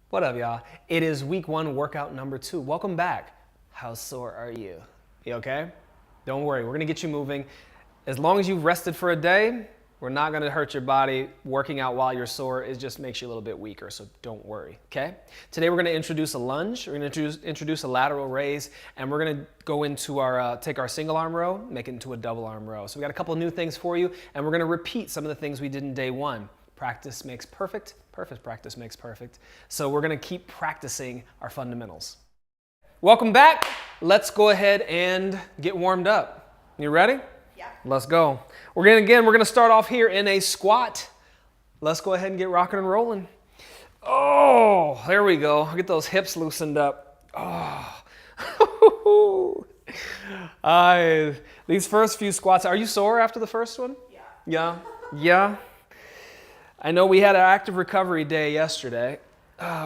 What up, y'all? It is week 1, workout number 2. Welcome back. How sore are you? You okay? Don't worry, we're gonna get you moving. As long as you've rested for a day, we're not gonna hurt your body. Working out while you're sore, it just makes you a little bit weaker, so don't worry, okay? Today we're gonna introduce a lunge, we're gonna introduce a lateral raise, and we're gonna go into our, take our single arm row, make it into a double arm row. So we got a couple new things for you, and we're gonna repeat some of the things we did in day 1. Practice makes perfect. Perfect practice makes perfect. So we're gonna keep practicing our fundamentals. Welcome back. Let's go ahead and get warmed up. You ready? Yeah. Let's go. We're gonna start off here in a squat. Let's go ahead and get rocking and rolling. Oh, there we go. Get those hips loosened up. Oh. These first few squats, are you sore after the first one? Yeah. Yeah? I know we had an active recovery day yesterday,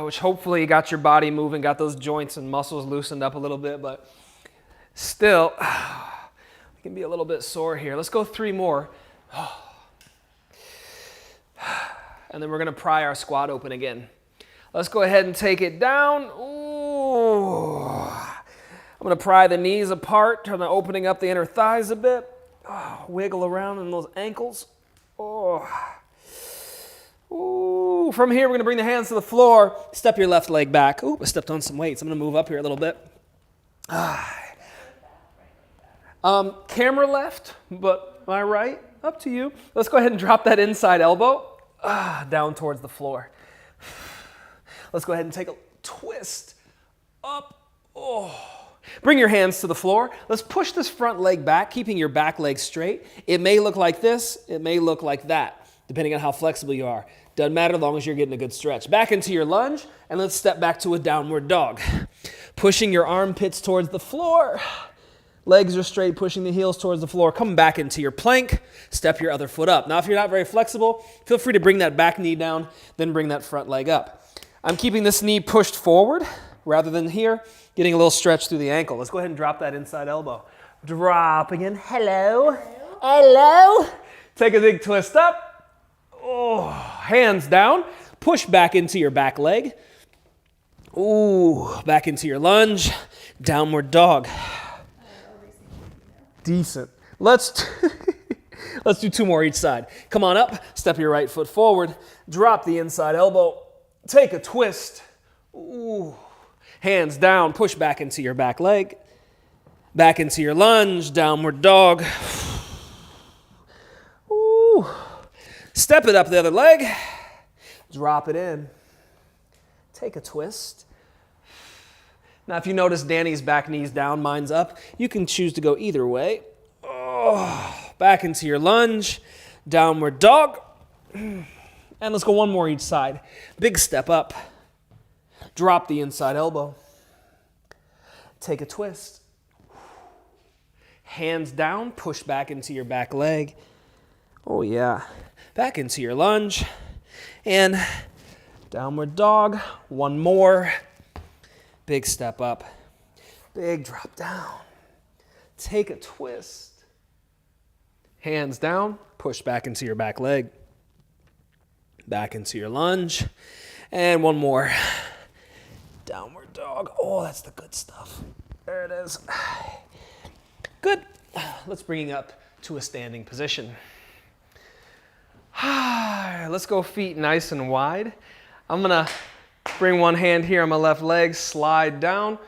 which hopefully got your body moving, got those joints and muscles loosened up a little bit, but still, we can be a little bit sore here. Let's go 3 more. And then we're gonna pry our squat open again. Let's go ahead and take it down. Ooh. I'm gonna pry the knees apart, kind of opening up the inner thighs a bit. Oh, wiggle around in those ankles. Oh. Ooh. From here, we're gonna bring the hands to the floor. Step your left leg back. Ooh, I stepped on some weights. I'm gonna move up here a little bit. Camera left, but my right, up to you. Let's go ahead and drop that inside elbow down towards the floor. Let's go ahead and take a twist up. Oh. Bring your hands to the floor. Let's push this front leg back, keeping your back leg straight. It may look like this, it may look like that, depending on how flexible you are. Doesn't matter as long as you're getting a good stretch. Back into your lunge, and let's step back to a downward dog. Pushing your armpits towards the floor. Legs are straight, pushing the heels towards the floor. Come back into your plank. Step your other foot up. Now, if you're not very flexible, feel free to bring that back knee down, then bring that front leg up. I'm keeping this knee pushed forward rather than here, getting a little stretch through the ankle. Let's go ahead and drop that inside elbow. Drop again. Hello. Hello. Take a big twist up. Oh, hands down. Push back into your back leg. Ooh, back into your lunge. Downward dog. Decent. Let's do 2 more each side. Come on up. Step your right foot forward. Drop the inside elbow. Take a twist. Ooh. Hands down. Push back into your back leg. Back into your lunge. Downward dog. Ooh. Step it up the other leg. Drop it in. Take a twist. Now, if you notice Danny's back knee's down, mine's up, you can choose to go either way. Oh, back into your lunge. Downward dog. And let's go 1 more each side. Big step up. Drop the inside elbow. Take a twist. Hands down. Push back into your back leg. Oh, yeah. Back into your lunge. And downward dog. 1 more. Big step up. Big drop down. Take a twist. Hands down. Push back into your back leg. Back into your lunge. And 1 more. Downward dog. Oh, that's the good stuff. There it is. Good. Let's bring it up to a standing position. Let's go feet nice and wide. I'm gonna bring 1 hand here on my left leg, slide down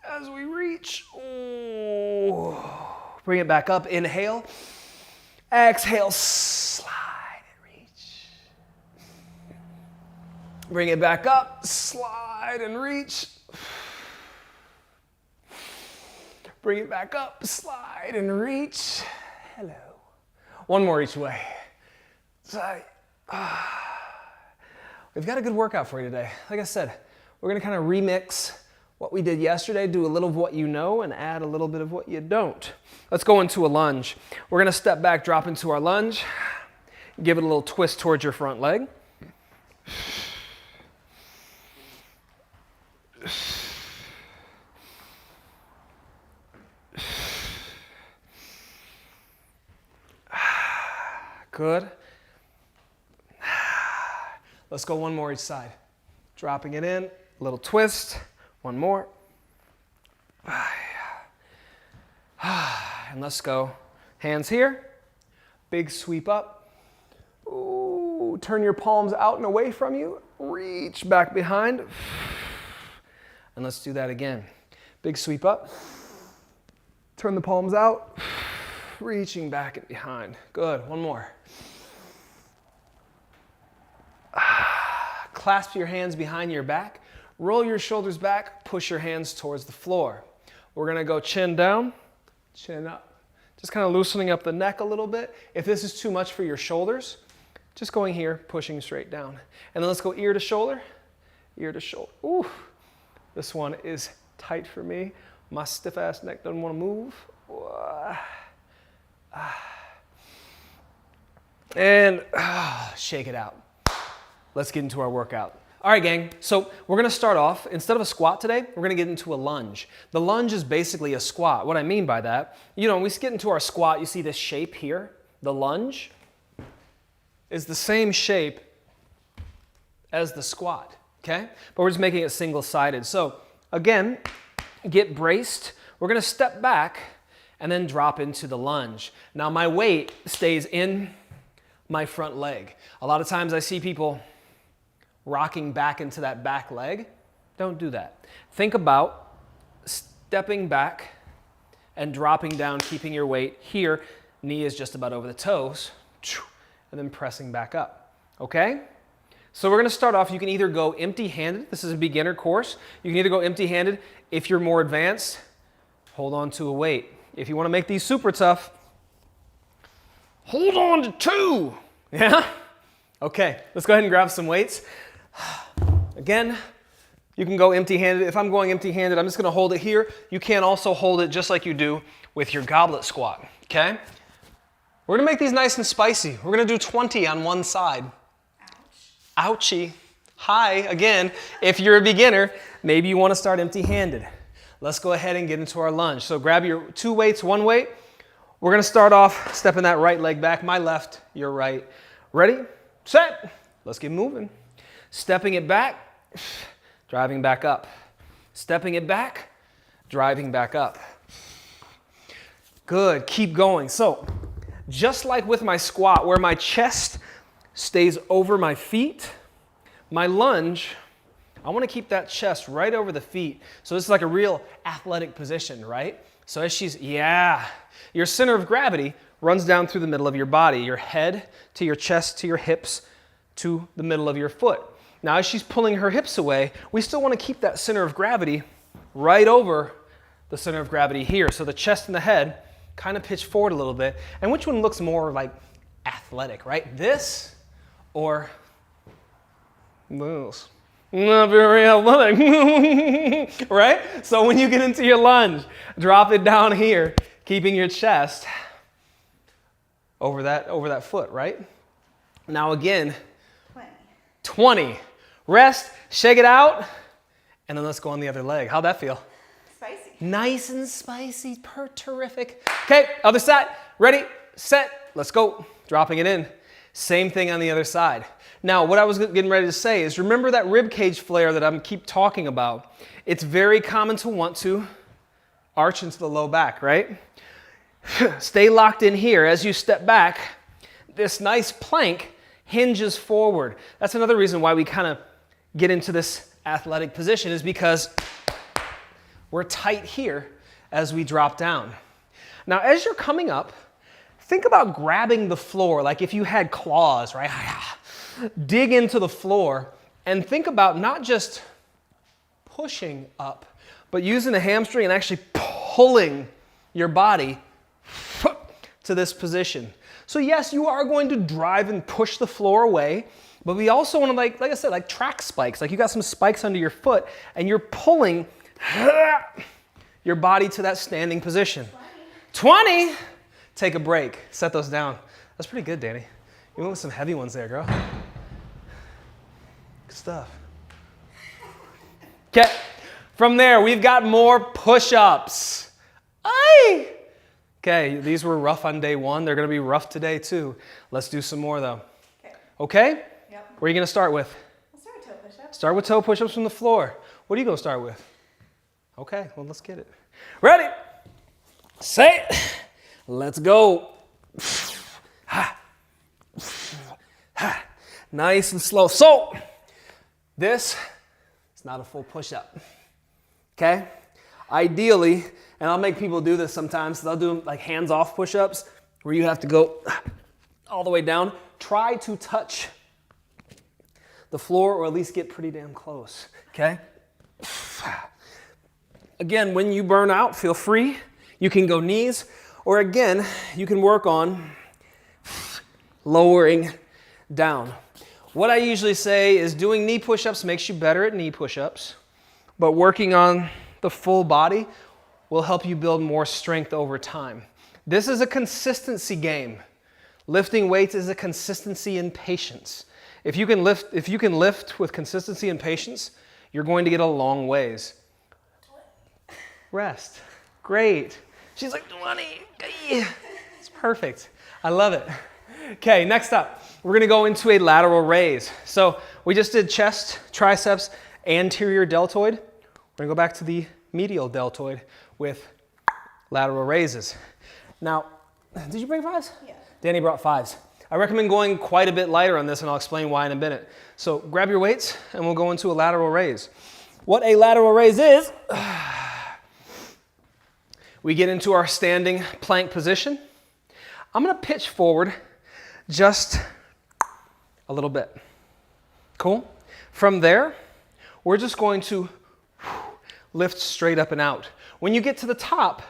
as we reach. Ooh. Bring it back up, inhale. Exhale, slide and reach. Bring it back up, slide and reach. Bring it back up, slide and reach. Hello. 1 more each way. Side. We've got a good workout for you today. Like I said, we're gonna kind of remix what we did yesterday, do a little of what you know and add a little bit of what you don't. Let's go into a lunge. We're gonna step back, drop into our lunge, give it a little twist towards your front leg. Good. Let's go 1 more each side. Dropping it in, a little twist, one more. And let's go. Hands here, big sweep up. Ooh, turn your palms out and away from you. Reach back behind. And let's do that again. Big sweep up. Turn the palms out. Reaching back and behind. Good, one more. Clasp your hands behind your back. Roll your shoulders back. Push your hands towards the floor. We're gonna go chin down, chin up. Just kind of loosening up the neck a little bit. If this is too much for your shoulders, just going here, pushing straight down. And then let's go ear to shoulder, ear to shoulder. Ooh, this one is tight for me. My stiff ass neck doesn't want to move. And shake it out. Let's get into our workout. All right, gang, so we're gonna start off, instead of a squat today, we're gonna get into a lunge. The lunge is basically a squat. What I mean by that, when we get into our squat, you see this shape here. The lunge is the same shape as the squat, okay? But we're just making it single-sided. So again, get braced. We're gonna step back and then drop into the lunge. Now my weight stays in my front leg. A lot of times I see people rocking back into that back leg. Don't do that. Think about stepping back and dropping down, keeping your weight here. Knee is just about over the toes, and then pressing back up, okay? So we're gonna start off, you can either go empty-handed. This is a beginner course. You can either go empty-handed. If you're more advanced, hold on to a weight. If you wanna make these super tough, hold on to 2, yeah? Okay, let's go ahead and grab some weights. Again, you can go empty-handed. If I'm going empty-handed, I'm just gonna hold it here. You can also hold it just like you do with your goblet squat, okay? We're gonna make these nice and spicy. We're gonna do 20 on one side. Ouch. Ouchie. Hi, again, if you're a beginner, maybe you wanna start empty-handed. Let's go ahead and get into our lunge. So grab your 2 weights, 1 weight. We're gonna start off stepping that right leg back, my left, your right. Ready, set, let's get moving. Stepping it back, driving back up. Stepping it back, driving back up. Good, keep going. So, just like with my squat, where my chest stays over my feet, my lunge, I wanna keep that chest right over the feet. So this is like a real athletic position, right? So as your center of gravity runs down through the middle of your body, your head to your chest to your hips to the middle of your foot. Now, as she's pulling her hips away, we still want to keep that center of gravity right over the center of gravity here. So the chest and the head kind of pitch forward a little bit. And which one looks more like athletic, right? This or this? Not very athletic, right? So when you get into your lunge, drop it down here, keeping your chest over that foot, right? Now again, 20. Rest, shake it out, and then let's go on the other leg. How'd that feel? Spicy. Nice and spicy, terrific. Okay, other side. Ready, set, let's go. Dropping it in. Same thing on the other side. Now, what I was getting ready to say is, remember that rib cage flare that I'm keep talking about? It's very common to want to arch into the low back, right? Stay locked in here. As you step back, this nice plank hinges forward. That's another reason why we kind of get into this athletic position, is because we're tight here as we drop down. Now, as you're coming up, think about grabbing the floor like if you had claws, right? Dig into the floor and think about not just pushing up, but using the hamstring and actually pulling your body to this position. So yes, you are going to drive and push the floor away, but we also want to, like I said, like track spikes. Like you got some spikes under your foot and you're pulling your body to that standing position. 20. Take a break. Set those down. That's pretty good, Danny. You went with some heavy ones there, girl. Good stuff. Okay. From there, we've got more push-ups. Aye. Okay, these were rough on day 1. They're going to be rough today too. Let's do some more though. Okay? Yep. Where are you going to start with? We'll start with toe push-ups. start with toe push-ups from the floor. What are you gonna start with? Okay, well, let's get it. Ready, set, let's go. Nice and slow. So, this is not a full push-up, okay? Ideally, and I'll make people do this sometimes, they'll do like hands-off push-ups where you have to go all the way down. Try to touch the floor or at least get pretty damn close, okay? Again, when you burn out, feel free. You can go knees, or again, you can work on lowering down. What I usually say is doing knee push-ups makes you better at knee push-ups, but working on the full body will help you build more strength over time. This is a consistency game. Lifting weights is a consistency and patience. If you can lift with consistency and patience, you're going to get a long ways. Rest. Great. She's like, 20. It's perfect. I love it. Okay, next up, we're gonna go into a lateral raise. So we just did chest, triceps, anterior deltoid. We're gonna go back to the medial deltoid with lateral raises. Now, did you bring fives? Yeah. Danny brought fives. I recommend going quite a bit lighter on this, and I'll explain why in a minute. So grab your weights and we'll go into a lateral raise. What a lateral raise is, we get into our standing plank position. I'm gonna pitch forward just a little bit. Cool? From there, we're just going to lift straight up and out. When you get to the top,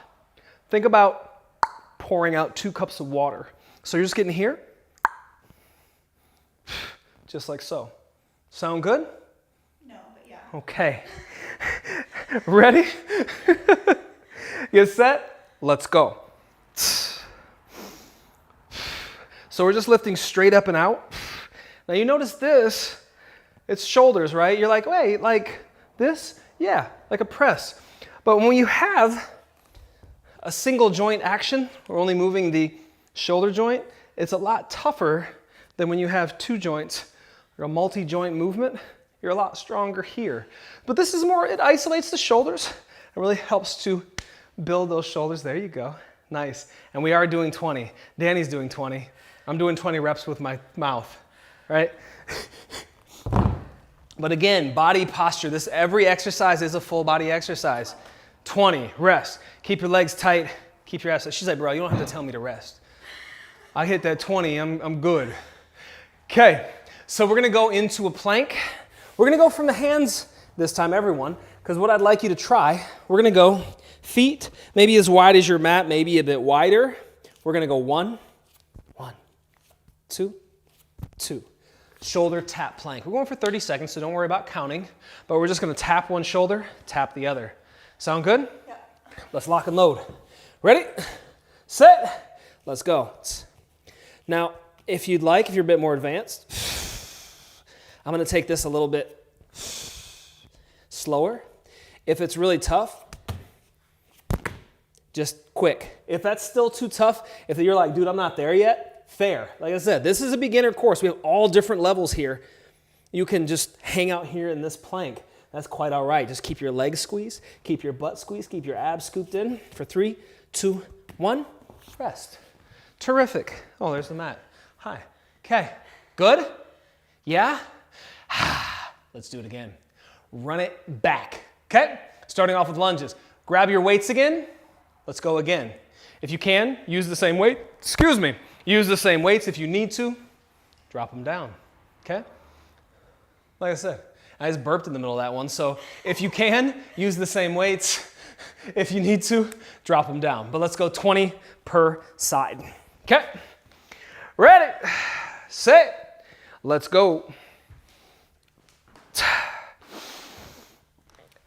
think about pouring out 2 cups of water. So you're just getting here, just like so. Sound good? No, but yeah. Okay. Ready? You set? Let's go. So we're just lifting straight up and out. Now you notice this, it's shoulders, right? You're like, wait, like this? Yeah, like a press. But when you have a single joint action, we're only moving the shoulder joint, it's a lot tougher than when you have 2 joints or a multi-joint movement. You're a lot stronger here. But this is more, it isolates the shoulders. It really helps to build those shoulders. There you go. Nice. And we are doing 20. Danny's doing 20. I'm doing 20 reps with my mouth, right? But again, body posture. Every exercise is a full body exercise. 20, rest. Keep your legs tight. Keep your abs. She's like, bro, you don't have to tell me to rest. I hit that 20, I'm good. Okay, so we're gonna go into a plank. We're gonna go from the hands this time, everyone, because what I'd like you to try, we're gonna go feet, maybe as wide as your mat, maybe a bit wider. We're gonna go 1, 2, 2. Shoulder tap plank. We're going for 30 seconds, so don't worry about counting, but we're just gonna tap one shoulder, tap the other. Sound good? Yeah. Let's lock and load. Ready, set, let's go. Now, if you'd like, if you're a bit more advanced, I'm gonna take this a little bit slower. If it's really tough, just quick. If that's still too tough, if you're like, dude, I'm not there yet, fair. Like I said, this is a beginner course. We have all different levels here. You can just hang out here in this plank. That's quite all right. Just keep your legs squeezed, keep your butt squeezed, keep your abs scooped in for 3, 2, 1, rest. Terrific. Oh, there's the mat. Hi. Okay. Good? Yeah? Let's do it again. Run it back. Okay? Starting off with lunges. Grab your weights again. Let's go again. If you can, use the same weight. Excuse me. Use the same weights. If you need to, drop them down. Okay? Like I said, I just burped in the middle of that one. So if you can, use the same weights. If you need to, drop them down. But let's go 20 per side. Okay? Ready, set, let's go.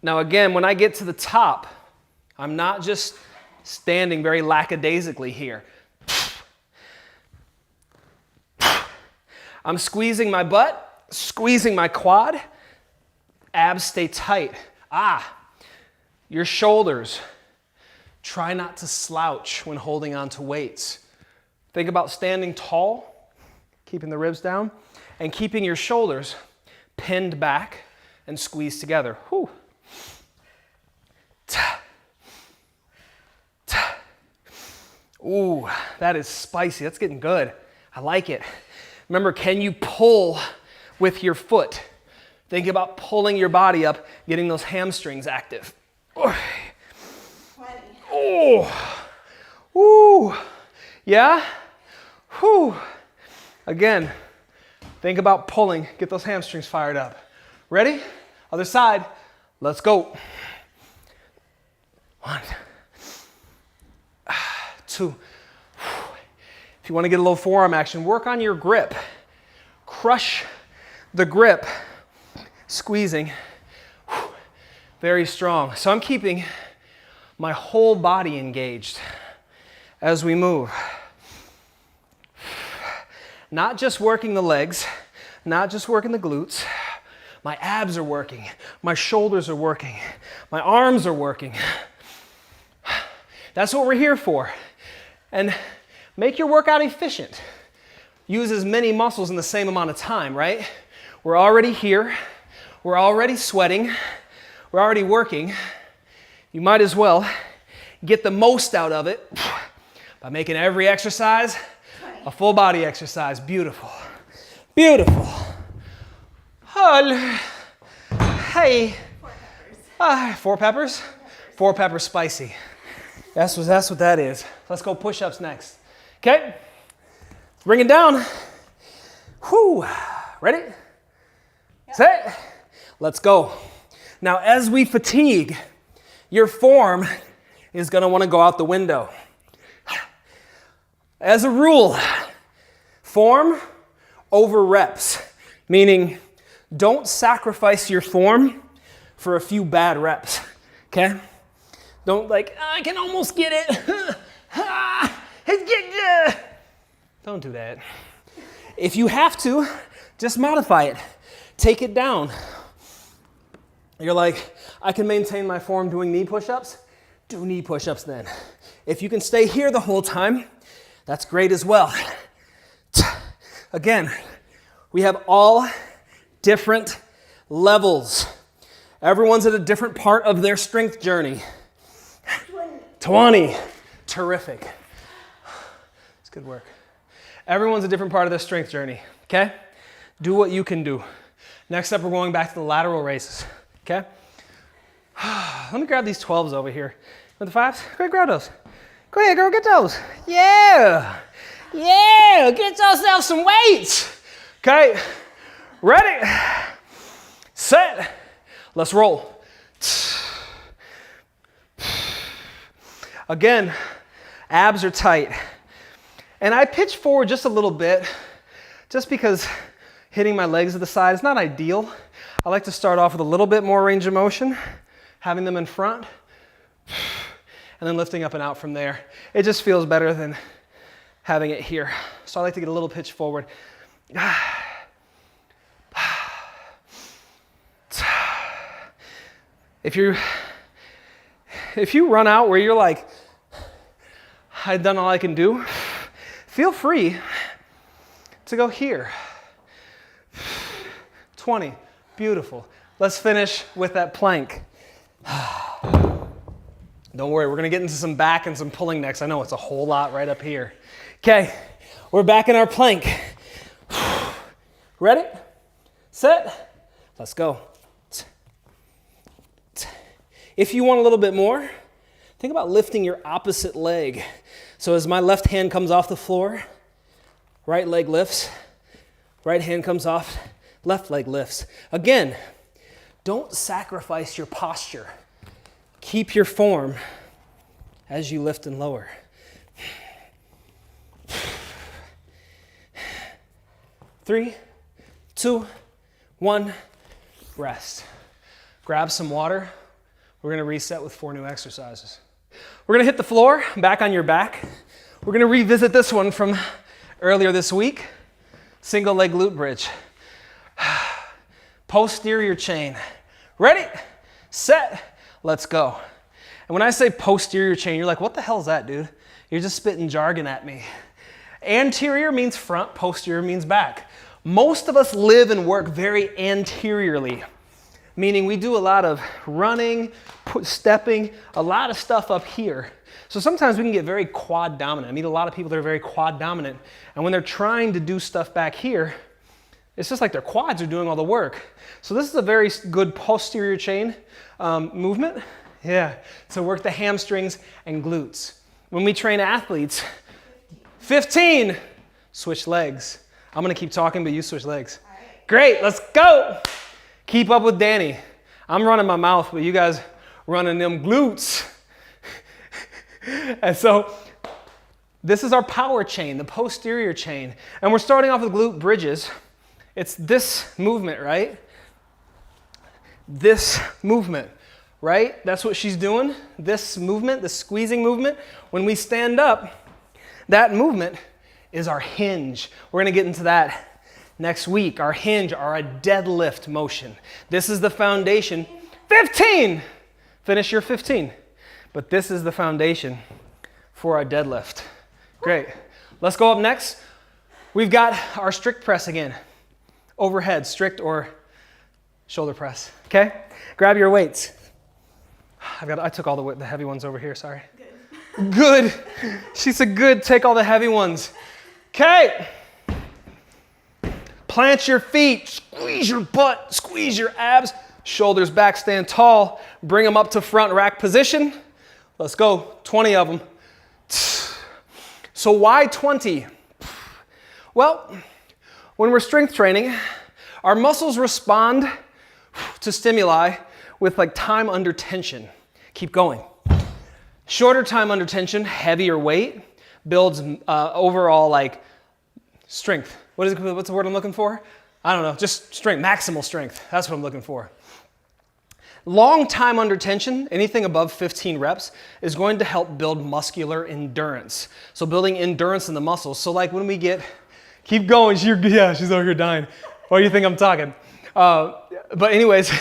Now again, when I get to the top, I'm not just standing very lackadaisically here. I'm squeezing my butt, squeezing my quad, abs stay tight. Your shoulders. Try not to slouch when holding onto weights. Think about standing tall, keeping the ribs down, and keeping your shoulders pinned back and squeeze together. Whew. Ooh, that is spicy. That's getting good. I like it. Remember, can you pull with your foot? Think about pulling your body up, getting those hamstrings active. 20. Oh, ooh, yeah? Whew. Again, think about pulling, get those hamstrings fired up. Ready? Other side, let's go. 1, 2. If you want to get a little forearm action, work on your grip. Crush the grip, squeezing. Very strong. So I'm keeping my whole body engaged as we move. Not just working the legs, not just working the glutes. My abs are working. My shoulders are working. My arms are working. That's what we're here for. And make your workout efficient. Use as many muscles in the same amount of time, right? We're already here. We're already sweating. We're already working. You might as well get the most out of it by making every exercise a full body exercise. Beautiful. Beautiful. Hey. 4 peppers. 4 peppers? 4 peppers spicy. That's what that is. Let's go push-ups next. Okay? Bring it down. Whew. Ready? Yep. Set. Let's go. Now, as we fatigue, your form is going to want to go out the window. As a rule, form over reps, meaning don't sacrifice your form for a few bad reps, okay? Don't I can almost get it. Don't do that. If you have to, just modify it. Take it down. You're like, I can maintain my form doing knee push-ups. Do knee push-ups then. If you can stay here the whole time, that's great as well. Again, we have all different levels. Everyone's at a different part of their strength journey. 20. Terrific. It's good work. Everyone's a different part of their strength journey, okay? Do what you can do. Next up, we're going back to the lateral raises, okay? Let me grab these 12s over here. With the 5s? Go ahead, grab those. Go ahead, girl, get those. Yeah. Yeah, get yourself some weights. Okay, ready, set, let's roll. Again, abs are tight. And I pitch forward just a little bit, just because hitting my legs to the side is not ideal. I like to start off with a little bit more range of motion, having them in front, and then lifting up and out from there. It just feels better than having it here. So I like to get a little pitch forward. If you run out where you're like, I've done all I can do, feel free to go here. 20, beautiful. Let's finish with that plank. Don't worry, we're gonna get into some back and some pulling next. I know it's a whole lot right up here. Okay, we're back in our plank. Ready, set, let's go. If you want a little bit more, think about lifting your opposite leg. So as my left hand comes off the floor, right leg lifts, right hand comes off, left leg lifts. Again, don't sacrifice your posture. Keep your form as you lift and lower. 3, 2, 1, rest. Grab some water. We're gonna reset with 4 new exercises. We're gonna hit the floor, back on your back. We're gonna revisit this one from earlier this week. Single leg glute bridge. Posterior chain. Ready, set, let's go. And when I say posterior chain, you're like, what the hell is that, dude? You're just spitting jargon at me. Anterior means front, posterior means back. Most of us live and work very anteriorly. meaning we do a lot of running, stepping, a lot of stuff up here. So sometimes we can get very quad dominant. I meet a lot of people that are very quad dominant, and when they're trying to do stuff back here, it's just like their quads are doing all the work. So this is a very good posterior chain movement. Yeah, to work the hamstrings and glutes. When we train athletes, 15, switch legs. I'm gonna keep talking, but you switch legs. Right. Great, let's go. Keep up with Danny. I'm running my mouth, but you guys running them glutes. And so this is our power chain, the posterior chain. And we're starting off with glute bridges. It's this movement, right? This movement, right? That's what she's doing. This movement, the squeezing movement. When we stand up, that movement is our hinge. We're gonna get into that next week. Our hinge, our deadlift motion. This is the foundation. 15! Finish your 15. But this is the foundation for our deadlift. Great. Let's go up next. We've got our strict press again. Overhead, strict or shoulder press. Okay? Grab your weights. I took all the heavy ones over here, sorry. Good. Good. She said good, take all the heavy ones. Okay. Plant your feet, squeeze your butt, squeeze your abs, shoulders back, stand tall, bring them up to front rack position. Let's go, 20 of them. So why 20? Well, when we're strength training, our muscles respond to stimuli with like time under tension. Keep going. Shorter time under tension, heavier weight, builds overall like strength. What's the word I'm looking for? I don't know, just strength, maximal strength. That's what I'm looking for. Long time under tension, anything above 15 reps, is going to help build muscular endurance. So building endurance in the muscles. So like when we get, keep going, she's over here dying. Why do you think I'm talking? But anyways,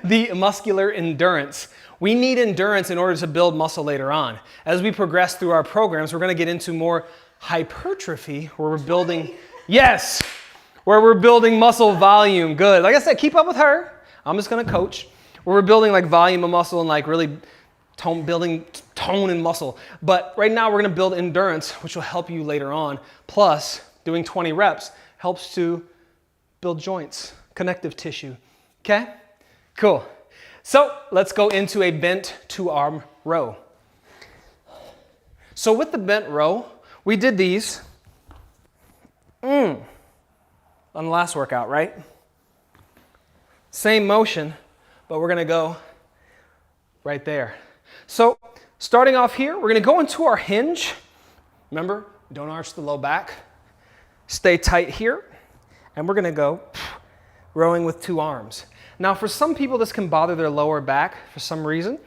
the muscular endurance. We need endurance in order to build muscle later on. As we progress through our programs, we're gonna get into more hypertrophy, where we're building, yes, where we're building muscle volume. Good. Like I said, keep up with her. I'm just gonna coach. Where we're building like volume of muscle and like really building tone and muscle. But right now we're gonna build endurance, which will help you later on. Plus, doing 20 reps helps to build joints, connective tissue. Okay? Cool. So let's go into a bent two-arm row. So with the bent row, we did these on the last workout, right? Same motion, but we're gonna go right there. So starting off here, we're gonna go into our hinge. Remember, don't arch the low back. Stay tight here, and we're gonna go rowing with two arms. Now for some people, this can bother their lower back for some reason.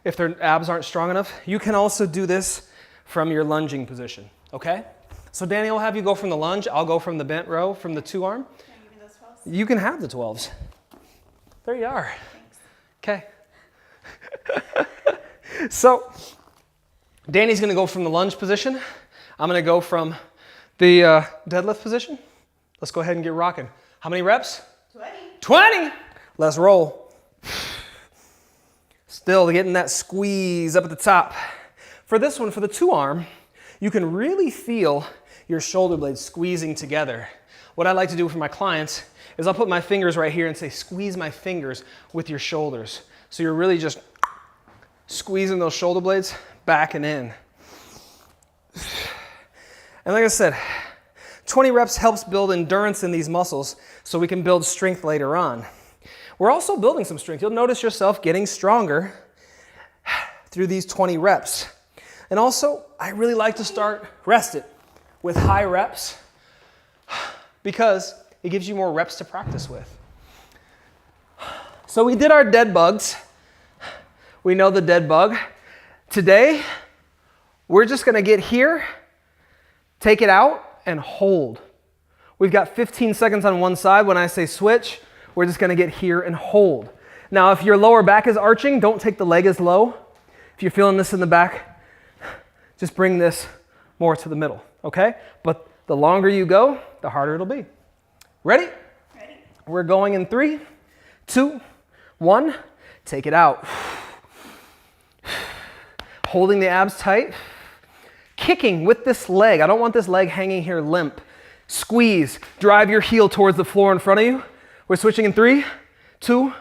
If their abs aren't strong enough, you can also do this from your lunging position, okay? So Danny will have you go from the lunge, I'll go from the bent row, from the two arm. Can I give you those 12s? You can have the 12s. There you are. Thanks. Okay. So Danny's gonna go from the lunge position. I'm gonna go from the deadlift position. Let's go ahead and get rocking. How many reps? 20. 20! Let's roll. Still getting that squeeze up at the top. For this one, for the two arm, you can really feel your shoulder blades squeezing together. What I like to do for my clients is I'll put my fingers right here and say, squeeze my fingers with your shoulders. So you're really just squeezing those shoulder blades back and in. And like I said, 20 reps helps build endurance in these muscles so we can build strength later on. We're also building some strength. You'll notice yourself getting stronger through these 20 reps. And also, I really like to start rested with high reps because it gives you more reps to practice with. So we did our dead bugs. We know the dead bug. Today, we're just gonna get here, take it out, and hold. We've got 15 seconds on one side. When I say switch, we're just gonna get here and hold. Now, if your lower back is arching, don't take the leg as low. If you're feeling this in the back, just bring this more to the middle, okay? But the longer you go, the harder it'll be. Ready? Ready? We're going in 3, 2, 1, take it out. Holding the abs tight. Kicking with this leg. I don't want this leg hanging here limp. Squeeze. Drive your heel towards the floor in front of you. We're switching in 3, 2,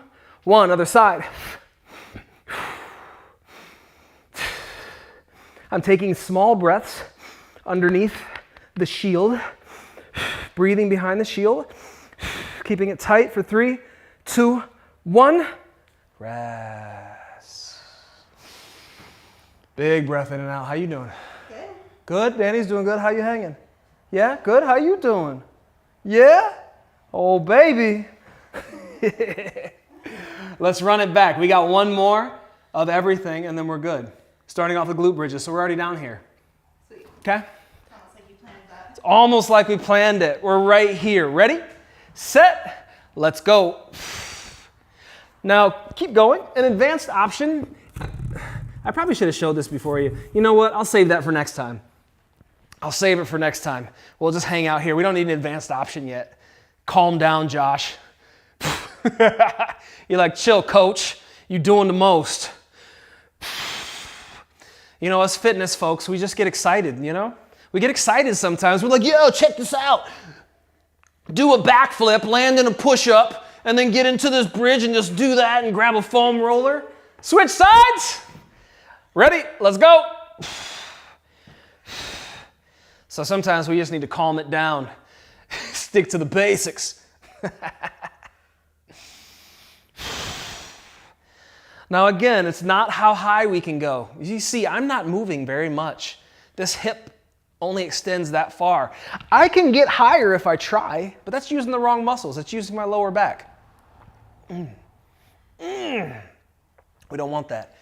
1. Other side. I'm taking small breaths underneath the shield. Breathing behind the shield. Keeping it tight for 3, 2, 1. Rest. Big breath in and out. How you doing? Good. Good? Danny's doing good. How you hanging? Yeah? Good? How you doing? Yeah? Oh, baby. Let's run it back. We got one more of everything, and then we're good. Starting off the glute bridges, so we're already down here. Sweet. Okay? Almost like you planned that. It's almost like we planned it. We're right here. Ready? Set. Let's go. Now, keep going. An advanced option. I probably should have showed this before you. You know what? I'll save that for next time. I'll save it for next time. We'll just hang out here. We don't need an advanced option yet. Calm down, Josh. You're like, chill, coach. You're doing the most. You know, us fitness folks, we just get excited, you know? We get excited sometimes. We're like, yo, check this out. Do a backflip, land in a push-up, and then get into this bridge and just do that and grab a foam roller. Switch sides. Ready? Let's go. So sometimes we just need to calm it down. Stick to the basics. Now again, it's not how high we can go. You see, I'm not moving very much. This hip only extends that far. I can get higher if I try, but that's using the wrong muscles. That's using my lower back. We don't want that.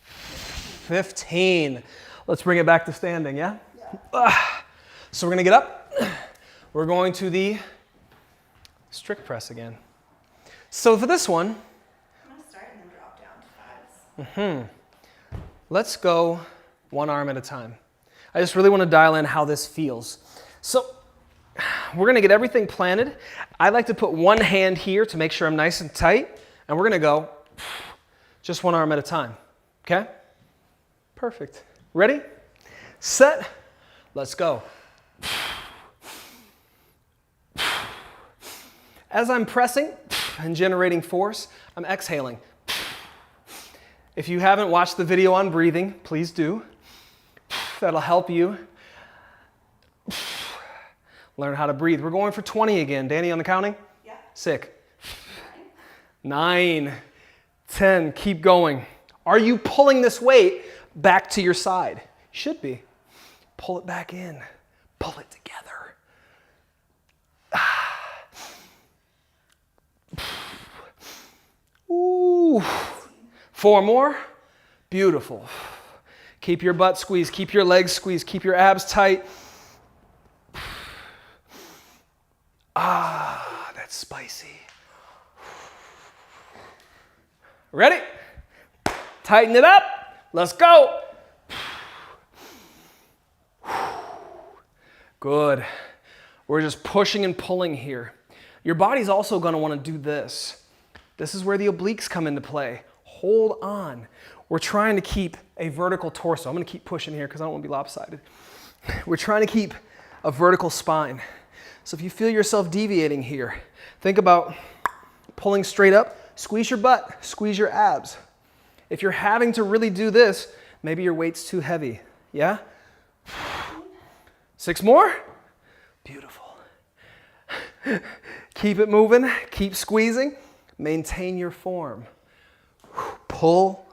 15. Let's bring it back to standing, yeah? So we're going to get up. We're going to the strict press again. So for this one, I'm going to start and then drop down to fives. let's go one arm at a time. I just really want to dial in how this feels. So we're going to get everything planted. I like to put one hand here to make sure I'm nice and tight, and we're going to go just one arm at a time, okay? Perfect. Ready? Set. Let's go. As I'm pressing and generating force, I'm exhaling. If you haven't watched the video on breathing, please do. That'll help you learn how to breathe. We're going for 20 again. Danny, on the counting? Yeah. Sick. 9, 10, keep going. Are you pulling this weight back to your side? Should be. Pull it back in. Pull it together. Ooh. 4 more. Beautiful. Keep your butt squeezed. Keep your legs squeezed. Keep your abs tight. Ah, that's spicy. Ready? Tighten it up. Let's go. Good. We're just pushing and pulling here. Your body's also going to want to do this. This is where the obliques come into play. Hold on. We're trying to keep a vertical torso. I'm going to keep pushing here because I don't want to be lopsided. We're trying to keep a vertical spine. So if you feel yourself deviating here, think about pulling straight up. Squeeze your butt. Squeeze your abs. If you're having to really do this, maybe your weight's too heavy. Yeah? 6 more. Beautiful. Keep it moving. Keep squeezing. Maintain your form. Pull.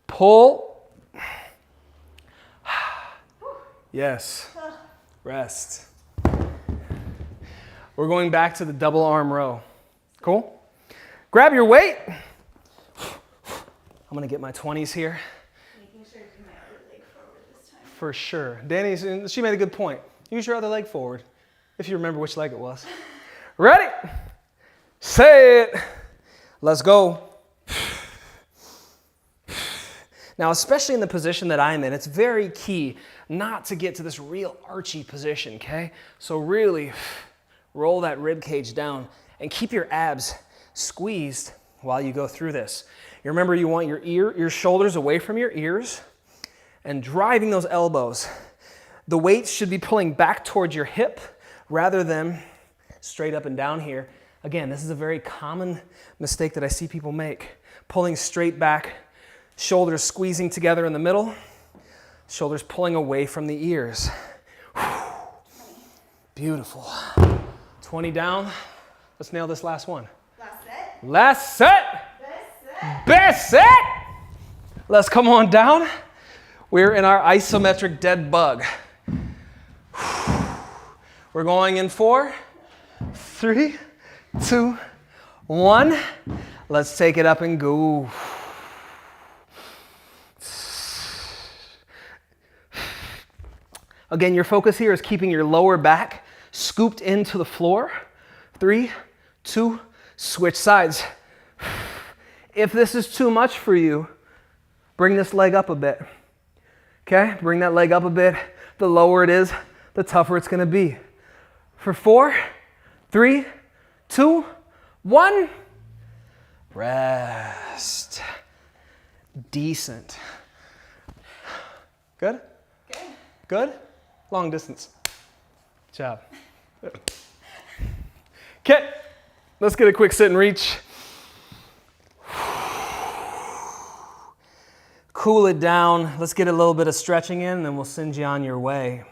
Pull. Yes. Rest. We're going back to the double arm row. Cool? Grab your weight. I'm going to get my 20s here. Making sure to do my other leg forward this time. For sure. Danny, she made a good point. Use your other leg forward, if you remember which leg it was. Ready? Say it. Let's go. Now, especially in the position that I'm in, it's very key not to get to this real archy position, okay? So really roll that rib cage down and keep your abs squeezed while you go through this. You remember you want your shoulders away from your ears and driving those elbows. The weights should be pulling back towards your hip rather than straight up and down here. Again, this is a very common mistake that I see people make. Pulling straight back, shoulders squeezing together in the middle, shoulders pulling away from the ears. Beautiful. 20 down. Let's nail this last one. Last set. Last set. Best set. Best set. Let's come on down. We're in our isometric dead bug. We're going in 4, 3, 2, 1. Let's take it up and go. Again, your focus here is keeping your lower back scooped into the floor. 3, 2, switch sides. If this is too much for you, bring this leg up a bit. Okay, bring that leg up a bit. The lower it is, the tougher it's gonna be. For 4, 3, 2, 1. Rest. Decent. Good? Good. Good? Long distance. Good job. Okay, let's get a quick sit and reach. Cool it down. Let's get a little bit of stretching in, and then we'll send you on your way.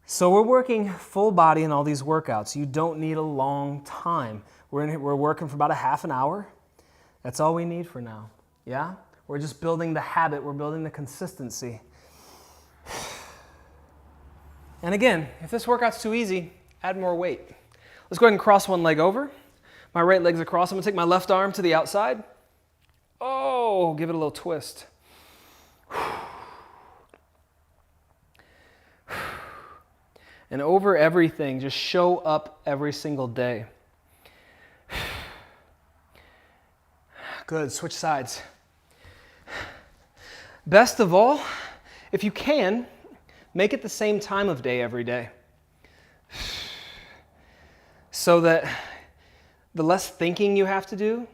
So we're working full body in all these workouts. You don't need a long time. We're working for about a half an hour. That's all we need for now. Yeah? We're just building the habit. We're building the consistency. And again, if this workout's too easy, add more weight. Let's go ahead and cross one leg over. My right leg's across. I'm gonna take my left arm to the outside. Oh, give it a little twist. And over everything, just show up every single day. Good, switch sides. Best of all, if you can, make it the same time of day every day. So that the less thinking you have to do,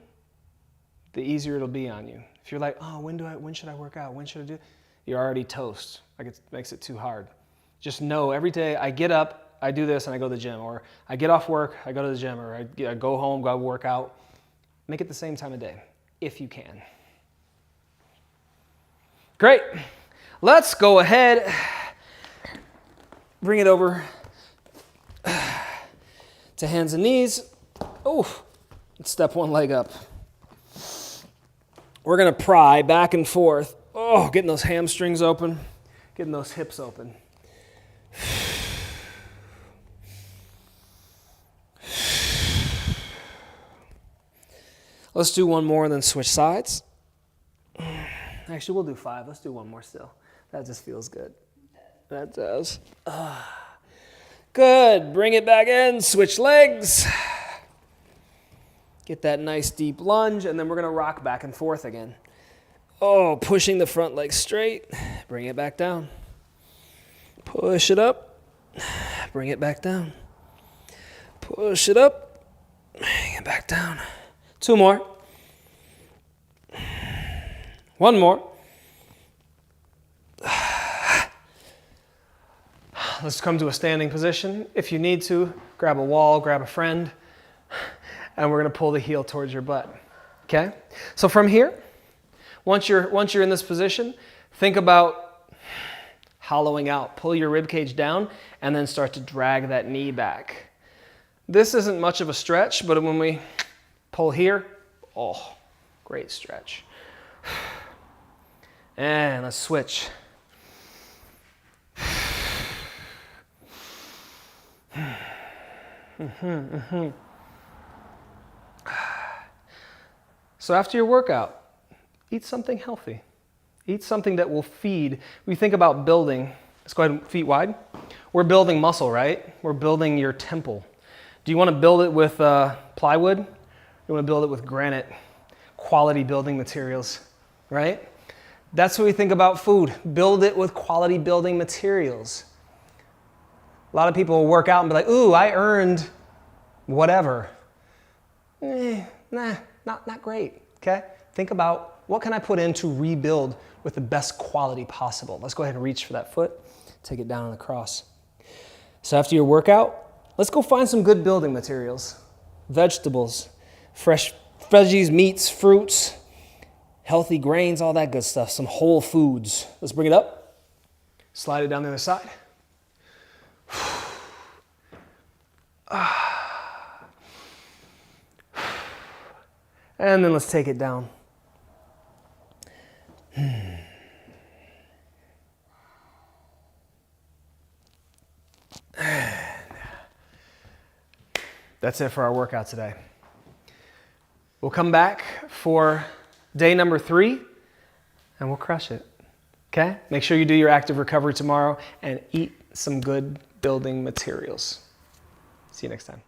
the easier it'll be on you. If you're like, oh, when should I work out? When should I do? You're already toast. Like it makes it too hard. Just know every day I get up, I do this, and I go to the gym. Or I get off work, I go to the gym. Or I go home, go work out. Make it the same time of day, if you can. Great. Let's go ahead. Bring it over to hands and knees. Oh, let's step one leg up. We're going to pry back and forth. Oh, getting those hamstrings open, getting those hips open. Let's do one more and then switch sides. Actually, we'll do 5. Let's do one more still. That just feels good. That does. Good. Bring it back in. Switch legs. Get that nice deep lunge, and then we're going to rock back and forth again. Oh, pushing the front leg straight. Bring it back down. Push it up. Bring it back down. Push it up. Bring it back down. 2 more. 1 more. Let's come to a standing position. If you need to, grab a wall, grab a friend, and we're going to pull the heel towards your butt. Okay? So from here, once you're in this position, think about hollowing out. Pull your rib cage down and then start to drag that knee back. This isn't much of a stretch, but when we pull here, oh, great stretch. And let's switch. So after your workout, eat something healthy. Eat something that will feed. We think about building. Let's go ahead and feet wide. We're building muscle, right? We're building your temple. Do you want to build it with plywood? You want to build it with granite, quality building materials, right? That's what we think about food. Build it with quality building materials. A lot of people will work out and be like, ooh, I earned whatever. Nah, not great, okay? Think about what can I put in to rebuild with the best quality possible. Let's go ahead and reach for that foot, take it down and across. So after your workout, let's go find some good building materials. Vegetables, fresh veggies, meats, fruits, healthy grains, all that good stuff. Some whole foods. Let's bring it up. Slide it down the other side. And then let's take it down. That's it for our workout today. We'll come back for day number 3 and we'll crush it. Okay? Make sure you do your active recovery tomorrow and eat some good building materials. See you next time.